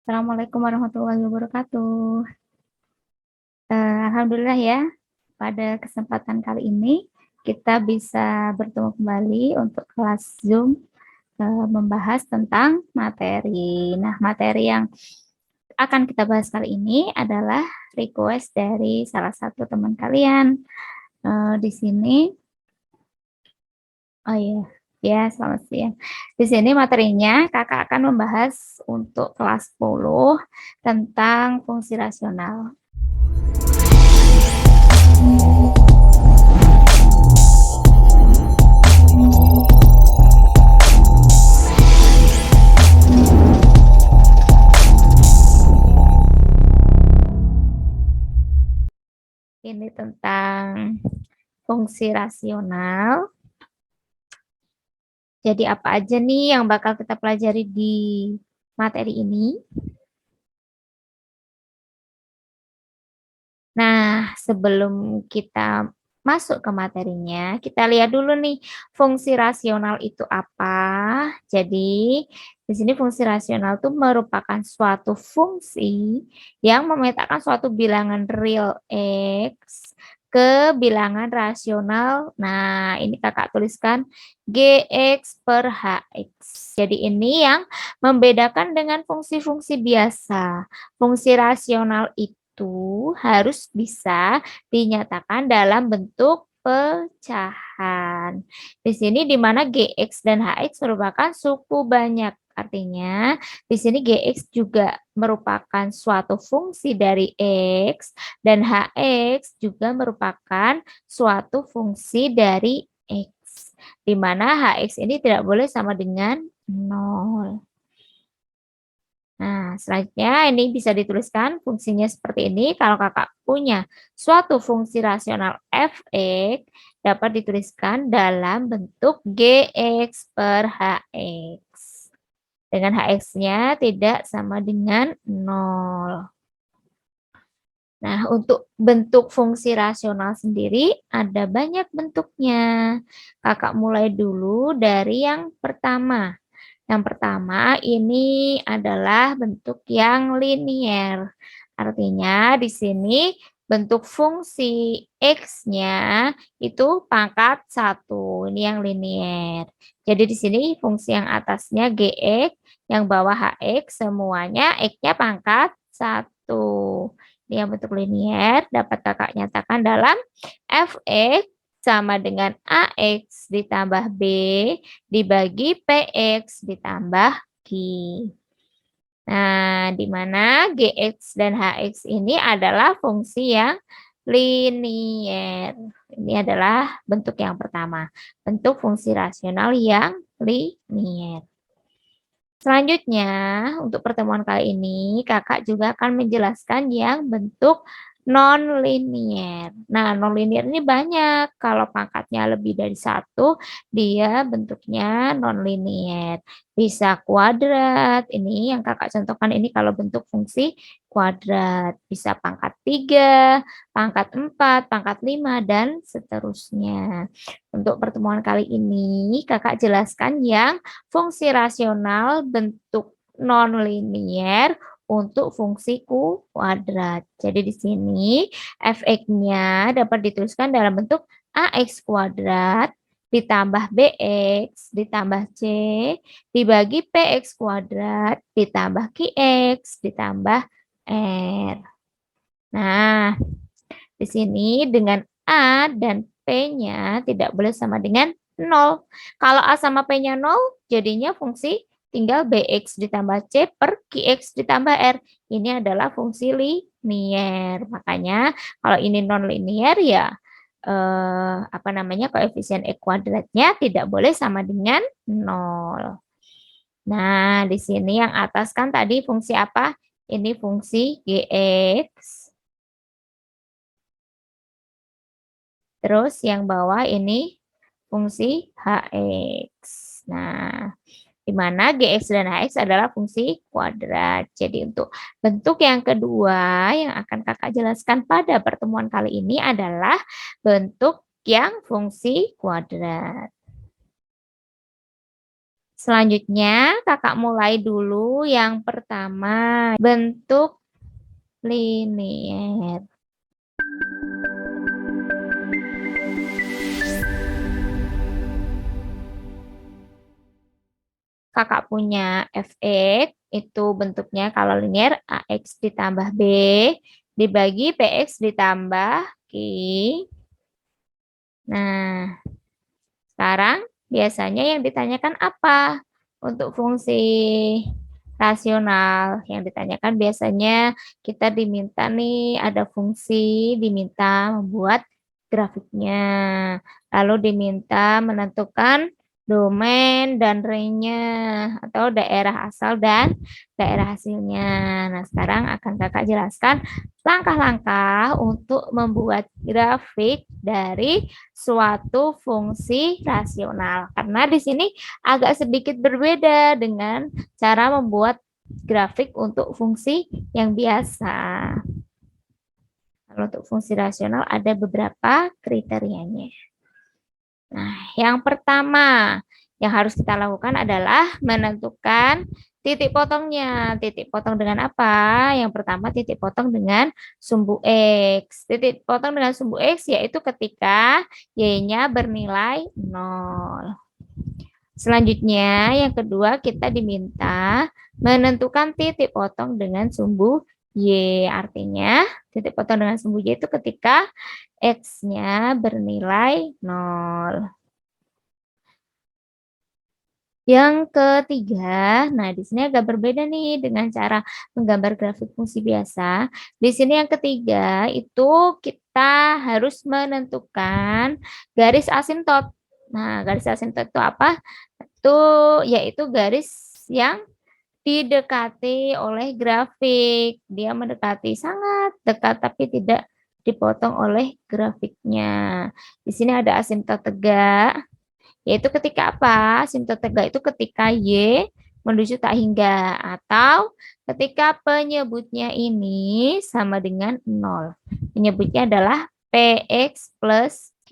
Assalamualaikum warahmatullahi wabarakatuh. Alhamdulillah ya, pada kesempatan kali ini kita bisa bertemu kembali untuk kelas Zoom membahas tentang materi. Nah, materi yang akan kita bahas kali ini adalah request dari salah satu teman kalian. Di sini, oh iya, ya selamat siang. Di sini materinya kakak akan membahas untuk kelas 10 tentang fungsi rasional. Ini tentang fungsi rasional. Jadi apa aja nih yang bakal kita pelajari di materi ini? Nah, sebelum kita masuk ke materinya, kita lihat dulu nih fungsi rasional itu apa. Jadi, di sini fungsi rasional itu merupakan suatu fungsi yang memetakan suatu bilangan real X ke bilangan rasional. Nah, ini kakak tuliskan GX per HX. Jadi ini yang membedakan dengan fungsi-fungsi biasa. Fungsi rasional itu harus bisa dinyatakan dalam bentuk pecahan. Di sini di mana GX dan HX merupakan suku banyak. Artinya, di sini GX juga merupakan suatu fungsi dari X dan HX juga merupakan suatu fungsi dari X. Di mana HX ini tidak boleh sama dengan 0. Nah, selanjutnya ini bisa dituliskan fungsinya seperti ini. Kalau kakak punya suatu fungsi rasional f(x) dapat dituliskan dalam bentuk gx per hx. Dengan hx-nya tidak sama dengan 0. Nah, untuk bentuk fungsi rasional sendiri ada banyak bentuknya. Kakak mulai dulu dari yang pertama. Yang pertama ini adalah bentuk yang linier. Artinya di sini bentuk fungsi X-nya itu pangkat 1. Ini yang linier. Jadi di sini fungsi yang atasnya GX, yang bawah HX, semuanya X-nya pangkat 1. Ini yang bentuk linier dapat kakak nyatakan dalam fx sama dengan AX ditambah B dibagi PX ditambah Q. Nah, di mana GX dan HX ini adalah fungsi yang linier. Ini adalah bentuk yang pertama, bentuk fungsi rasional yang linier. Selanjutnya, untuk pertemuan kali ini, kakak juga akan menjelaskan yang bentuk non-linier. Nah, non-linier ini banyak. Kalau pangkatnya lebih dari 1, dia bentuknya non-linier. Bisa kuadrat, ini yang kakak contohkan ini kalau bentuk fungsi kuadrat. Bisa pangkat 3, pangkat 4, pangkat 5, dan seterusnya. Untuk pertemuan kali ini, kakak jelaskan yang fungsi rasional bentuk non-linier untuk fungsi kuadrat. Jadi di sini fx-nya dapat dituliskan dalam bentuk ax kuadrat ditambah bx ditambah c dibagi px kuadrat ditambah qx ditambah r. Nah, di sini dengan A dan P-nya tidak boleh sama dengan 0. Kalau A sama P-nya 0, jadinya fungsi tinggal BX ditambah C per QX ditambah R. Ini adalah fungsi linier. Makanya kalau ini non-linier ya apa namanya koefisien E kuadratnya tidak boleh sama dengan 0. Nah, di sini yang atas kan tadi fungsi apa? Ini fungsi GX. Terus yang bawah ini fungsi hx. Nah, di mana gx dan hx adalah fungsi kuadrat. Jadi untuk bentuk yang kedua yang akan kakak jelaskan pada pertemuan kali ini adalah bentuk yang fungsi kuadrat. Selanjutnya, kakak mulai dulu yang pertama, bentuk linier. Kakak punya fx, itu bentuknya kalau linier ax ditambah b, dibagi px ditambah q. Nah, sekarang biasanya yang ditanyakan apa? Untuk fungsi rasional yang ditanyakan biasanya kita diminta nih ada fungsi, diminta membuat grafiknya. Lalu diminta menentukan domain dan range-nya atau daerah asal dan daerah hasilnya. Nah, sekarang akan kakak jelaskan langkah-langkah untuk membuat grafik dari suatu fungsi rasional. Karena di sini agak sedikit berbeda dengan cara membuat grafik untuk fungsi yang biasa. Kalau untuk fungsi rasional ada beberapa kriterianya. Nah, yang pertama yang harus kita lakukan adalah menentukan titik potongnya. Titik potong dengan apa? Yang pertama titik potong dengan sumbu X. Titik potong dengan sumbu X yaitu ketika Y-nya bernilai 0. Selanjutnya, yang kedua kita diminta menentukan titik potong dengan sumbu Y. Artinya, titik potong dengan sumbu Y itu ketika X-nya bernilai 0. Yang ketiga, nah di sini agak berbeda nih dengan cara menggambar grafik fungsi biasa. Di sini yang ketiga itu kita harus menentukan garis asimtot. Nah, garis asimtot itu apa? Itu yaitu garis yang didekati oleh grafik. Dia mendekati sangat dekat tapi tidak dipotong oleh grafiknya. Di sini ada asimtot tegak. Yaitu ketika apa? Asimtot tegak itu ketika Y menuju tak hingga atau ketika penyebutnya ini sama dengan 0. Penyebutnya adalah PX plus Q.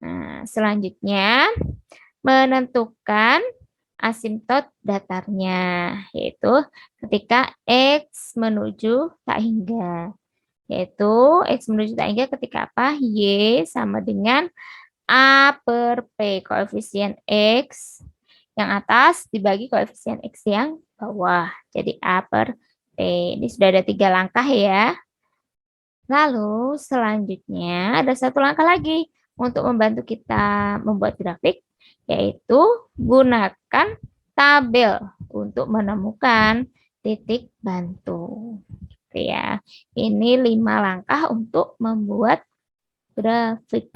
Nah, selanjutnya menentukan asimtot datarnya, yaitu ketika X menuju tak hingga. Yaitu X menuju tak hingga ketika apa? Y sama dengan A per P, koefisien X yang atas dibagi koefisien X yang bawah. Jadi A per P. Ini sudah ada 3 langkah ya. Lalu selanjutnya ada satu langkah lagi untuk membantu kita membuat grafik, yaitu gunakan tabel untuk menemukan titik bantu. Oke ya. Ini 5 langkah untuk membuat grafik.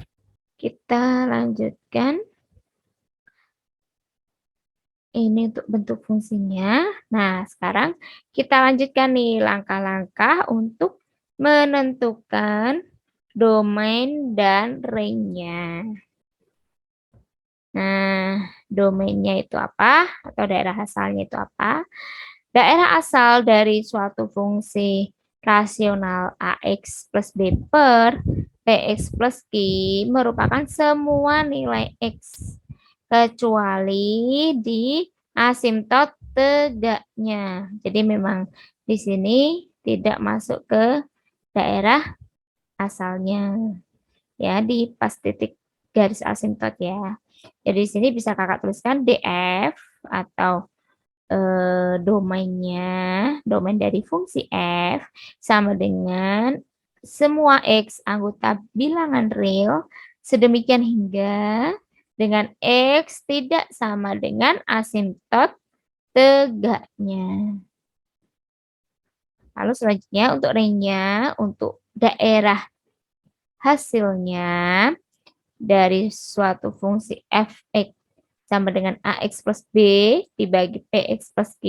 Kita lanjutkan. Ini untuk bentuk fungsinya. Nah, sekarang kita lanjutkan nih langkah-langkah untuk menentukan domain dan range-nya. Nah, domainnya itu apa? Atau daerah asalnya itu apa? Daerah asal dari suatu fungsi rasional AX plus B per PX plus Q merupakan semua nilai X kecuali di asimtot tegaknya. Jadi memang di sini tidak masuk ke daerah asalnya. Ya, di pas titik garis asimtot ya. Jadi di sini bisa kakak tuliskan DF atau domain dari fungsi f sama dengan semua x anggota bilangan real sedemikian hingga dengan x tidak sama dengan asimtot tegaknya. Lalu selanjutnya untuk range-nya, untuk daerah hasilnya dari suatu fungsi fx sama dengan AX plus B dibagi PX plus Q,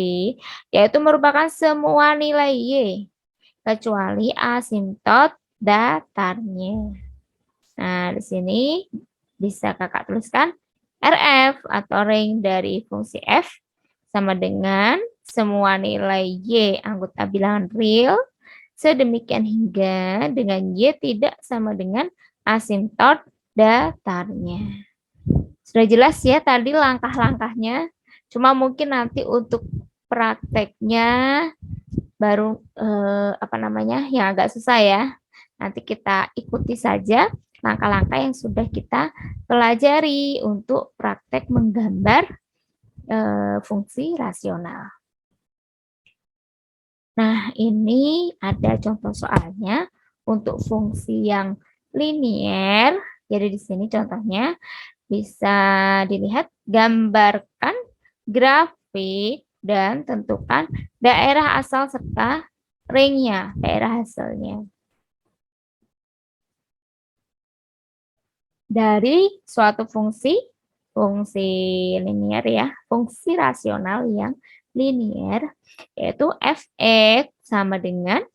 yaitu merupakan semua nilai Y, kecuali asimtot datarnya. Nah, di sini bisa kakak tuliskan RF atau range dari fungsi F sama dengan semua nilai Y anggota bilangan real, sedemikian hingga dengan Y tidak sama dengan asimtot datarnya. Sudah jelas ya tadi langkah-langkahnya. Cuma mungkin nanti untuk prakteknya baru yang agak susah ya. Nanti kita ikuti saja langkah-langkah yang sudah kita pelajari untuk praktek menggambar fungsi rasional. Nah, ini ada contoh soalnya untuk fungsi yang linier. Jadi di sini contohnya bisa dilihat, gambarkan grafik dan tentukan daerah asal serta ringnya, daerah hasilnya. Dari suatu fungsi linier ya, fungsi rasional yang linier, yaitu fx sama dengan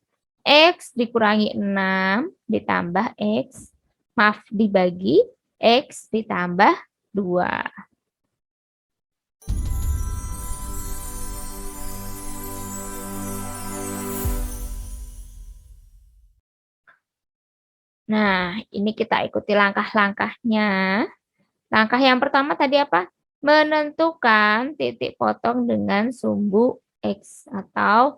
x dikurangi 6 ditambah x, dibagi x ditambah 2. Nah, ini kita ikuti langkah-langkahnya. Langkah yang pertama tadi apa? Menentukan titik potong dengan sumbu X atau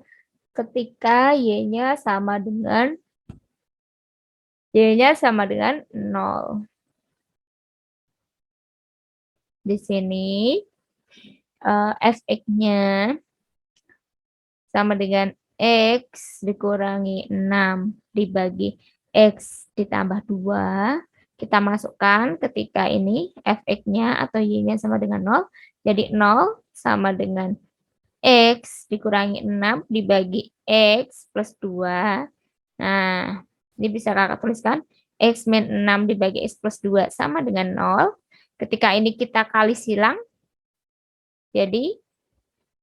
ketika Y-nya sama dengan 0. Di sini fx-nya sama dengan X dikurangi 6 dibagi X ditambah 2. Kita masukkan ketika ini fx-nya atau y-nya sama dengan 0. Jadi 0 sama dengan X dikurangi 6 dibagi X plus 2. Nah, ini bisa kakak tuliskan. X min 6 dibagi X plus 2 sama dengan 0. Ketika ini kita kali silang. Jadi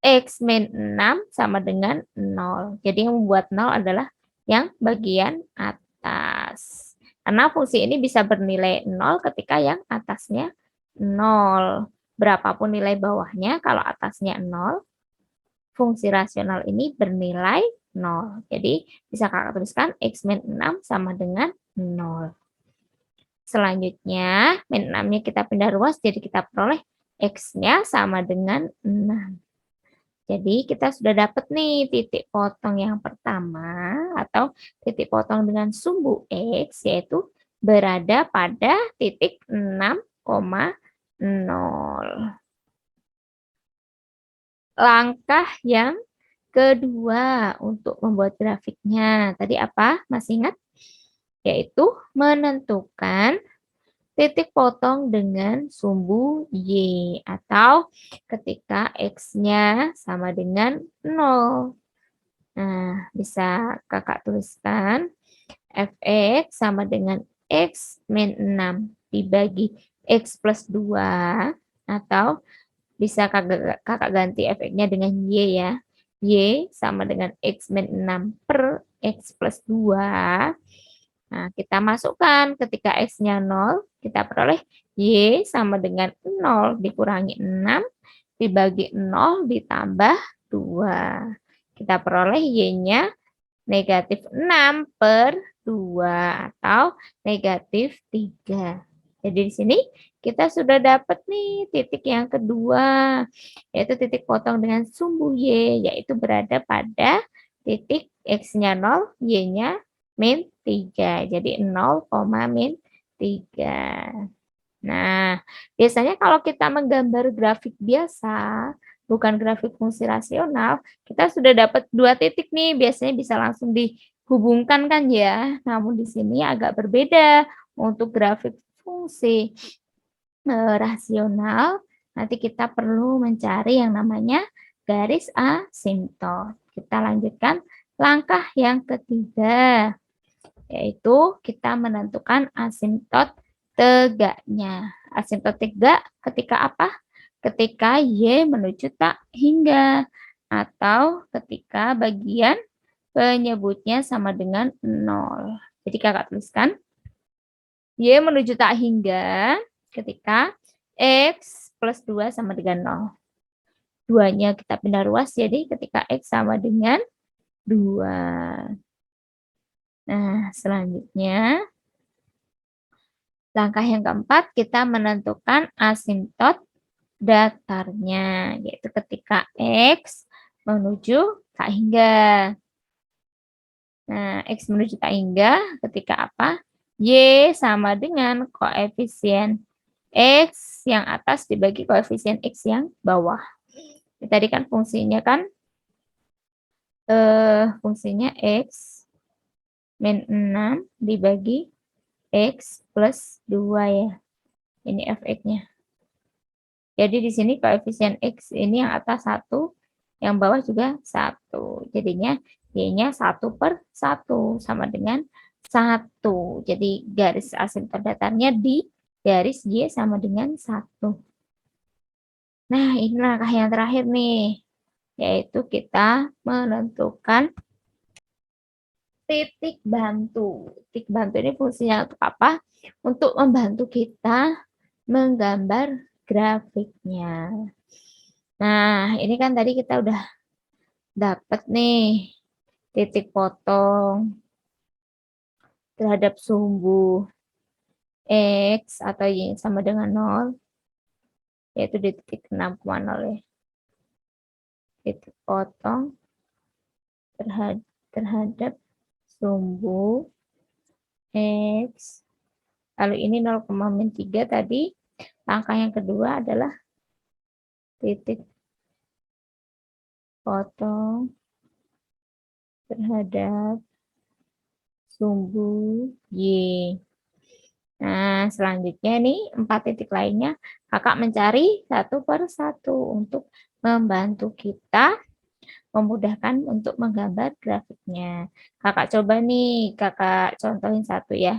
X min 6 sama dengan 0. Jadi yang membuat 0 adalah yang bagian atas. Karena fungsi ini bisa bernilai 0 ketika yang atasnya 0. Berapapun nilai bawahnya, kalau atasnya 0, fungsi rasional ini bernilai 0. Jadi bisa kakak tuliskan X min 6 sama dengan 0. Selanjutnya, min 6-nya kita pindah ruas, jadi kita peroleh X-nya sama dengan 6. Jadi kita sudah dapat nih titik potong yang pertama atau titik potong dengan sumbu X, yaitu berada pada titik 6,0. Langkah yang kedua untuk membuat grafiknya. Tadi apa? Masih ingat? Yaitu menentukan titik potong dengan sumbu Y atau ketika X-nya sama dengan 0. Nah, bisa kakak tuliskan fx sama dengan X min 6 dibagi X plus 2 atau bisa kakak ganti fx-nya dengan Y ya. Y sama dengan X min 6 per X plus 2. Nah, kita masukkan ketika X-nya 0, kita peroleh Y sama dengan 0 dikurangi 6 dibagi 0 ditambah 2. Kita peroleh Y-nya negatif 6 per 2 atau negatif 3. Jadi di sini kita sudah dapat nih titik yang kedua, yaitu titik potong dengan sumbu Y, yaitu berada pada titik X-nya 0, Y-nya min 3. Jadi 0, min 3. Nah, biasanya kalau kita menggambar grafik biasa, bukan grafik fungsi rasional, kita sudah dapat 2 titik nih, biasanya bisa langsung dihubungkan kan ya. Namun di sini agak berbeda untuk grafik fungsi rasional, nanti kita perlu mencari yang namanya garis asimptot. Kita lanjutkan langkah yang ketiga, yaitu kita menentukan asimptot tegaknya. Asimptot tegak ketika apa? Ketika Y menuju tak hingga atau ketika bagian penyebutnya sama dengan 0. Jadi kakak tuliskan Y menuju tak hingga ketika X plus 2 sama dengan 0. 2-nya kita pindah ruas, jadi ketika X sama dengan 2. Nah, selanjutnya Langkah yang keempat, kita menentukan asimtot datarnya, yaitu ketika X menuju tak hingga. Nah, X menuju tak hingga ketika apa? Y sama dengan koefisien X yang atas dibagi koefisien X yang bawah. Tadi kan fungsinya X min 6 dibagi X plus 2 ya. Ini fx-nya. Jadi di sini koefisien X ini yang atas 1, yang bawah juga 1. Jadinya Y-nya 1/1 sama dengan 1. Jadi garis asimtot datarnya di garis Y sama dengan 1. Nah, ini langkah yang terakhir nih, yaitu kita menentukan titik bantu. Titik bantu ini fungsinya untuk apa? Untuk membantu kita menggambar grafiknya. Nah, ini kan tadi kita udah dapat nih titik potong terhadap sumbu X atau Y sama dengan 0, yaitu di titik 6,0 ya. Titik potong terhadap sumbu X. Lalu ini 0,3 tadi. Langkah yang kedua adalah titik potong terhadap sumbu Y. Nah, selanjutnya nih 4 titik lainnya kakak mencari 1/1 untuk membantu kita memudahkan untuk menggambar grafiknya. Kakak coba nih, kakak contohin satu ya.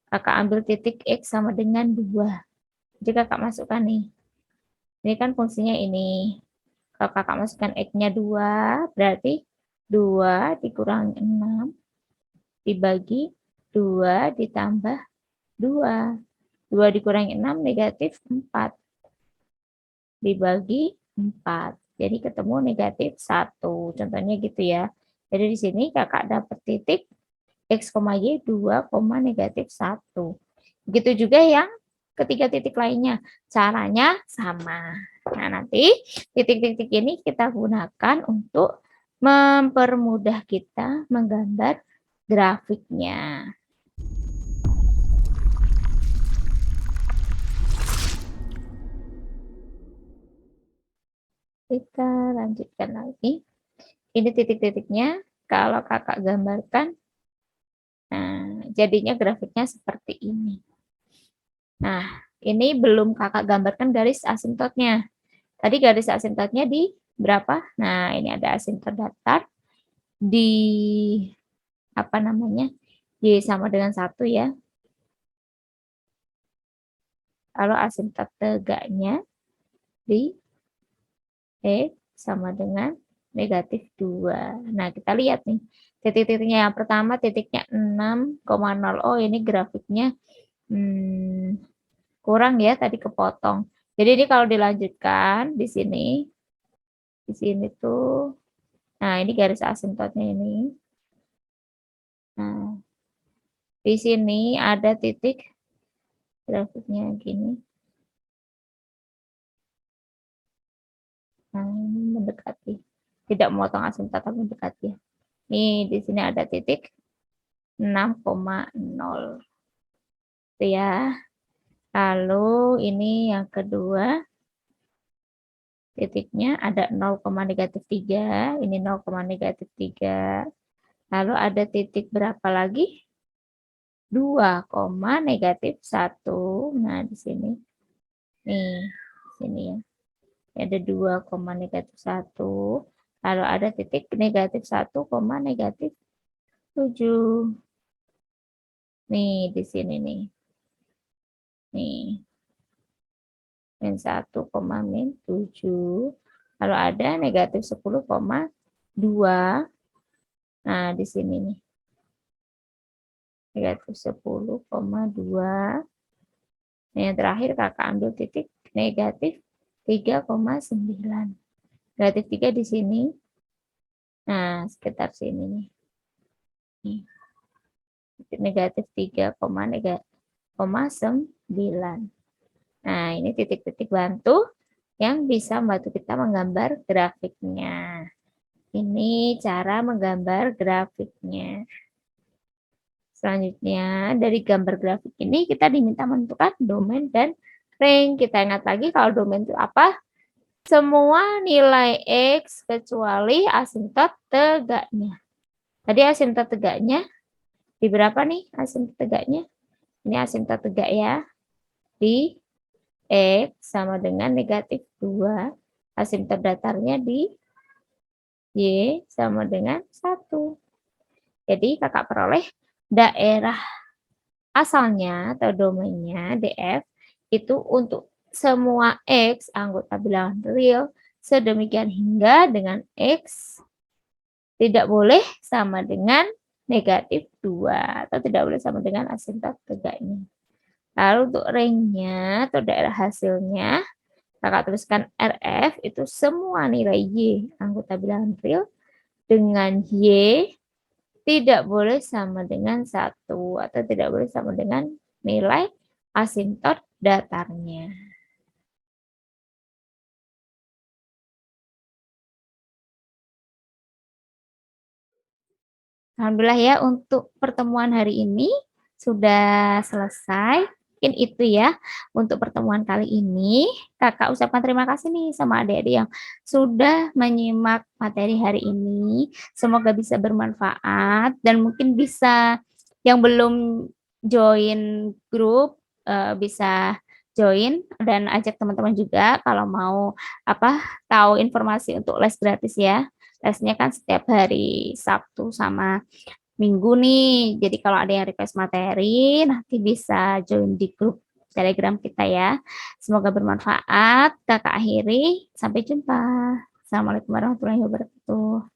Kakak ambil titik X sama dengan 2. Jadi kakak masukkan nih. Ini kan fungsinya ini. Kalau kakak masukkan X-nya 2, berarti 2 dikurangi 6 dibagi 2 ditambah 2. 2 dikurangi 6 negatif 4. Dibagi 4. Jadi ketemu negatif 1. Contohnya gitu ya. Jadi di sini kakak dapat titik X, Y 2, negatif 1. Begitu juga yang ketiga titik lainnya. Caranya sama. Nah, nanti titik-titik ini kita gunakan untuk mempermudah kita menggambar grafiknya. Kita lanjutkan lagi. Ini titik-titiknya. Kalau kakak gambarkan, nah, jadinya grafiknya seperti ini. Nah, ini belum kakak gambarkan garis asimtotnya. Tadi garis asimtotnya di berapa? Nah, ini ada asimtot datar di apa namanya? Y sama dengan 1 ya. Lalu asimtot tegaknya di X sama dengan negatif 2. Nah, kita lihat nih. Titik-titiknya yang pertama titiknya 6,0. Oh, ini grafiknya kurang ya, tadi kepotong. Jadi ini kalau dilanjutkan di sini tuh, nah ini garis asimtotnya ini. Nah, di sini ada titik grafiknya gini. Nah, ini mendekati. Tidak memotong asimtot tapi mendekati. Nih, di sini ada titik 6,0. Itu ya. Lalu ini yang kedua, titiknya ada 0,-3, ini 0,-3. Lalu ada titik berapa lagi? 2,-1. Nah, di sini. Nih, sini ya. Ada 2,-1. Lalu ada titik -1, -7. Nih, di sini nih. Nih. -1, -7. Lalu ada -10,2. Nah, di sini nih. -10,2. Nah, yang terakhir kakak ambil titik -3,9. Negatif 3 di sini. Nah, sekitar sini nih. Nih. Negatif 3,9. Nah, ini titik-titik bantu yang bisa membantu kita menggambar grafiknya. Ini cara menggambar grafiknya. Selanjutnya, dari gambar grafik ini kita diminta menentukan domain dan range. Kita ingat lagi kalau domain itu apa? Semua nilai X kecuali asimtot tegaknya. Tadi asimtot tegaknya di berapa nih asimtot tegaknya? Ini asimtot tegak ya. Di X sama dengan negatif 2. Asimtot datarnya di Y sama dengan 1. Jadi kakak peroleh daerah asalnya atau domainnya DF itu untuk semua X anggota bilangan real sedemikian hingga dengan X tidak boleh sama dengan negatif 2 atau tidak boleh sama dengan asimtot tegaknya. Lalu untuk range-nya atau daerah hasilnya kakak tuliskan RF itu semua nilai Y anggota bilangan real dengan Y tidak boleh sama dengan 1 atau tidak boleh sama dengan nilai asimtot datarnya. Alhamdulillah ya untuk pertemuan hari ini sudah selesai. Mungkin itu ya untuk pertemuan kali ini. Kakak ucapkan terima kasih nih sama adik-adik yang sudah menyimak materi hari ini. Semoga bisa bermanfaat dan mungkin bisa yang belum join grup bisa join dan ajak teman-teman juga kalau mau tahu informasi untuk les gratis ya. Lesnya kan setiap hari Sabtu sama Minggu nih. Jadi kalau ada yang request materi, nanti bisa join di grup Telegram kita ya. Semoga bermanfaat. Kakak akhiri. Sampai jumpa. Assalamualaikum warahmatullahi wabarakatuh.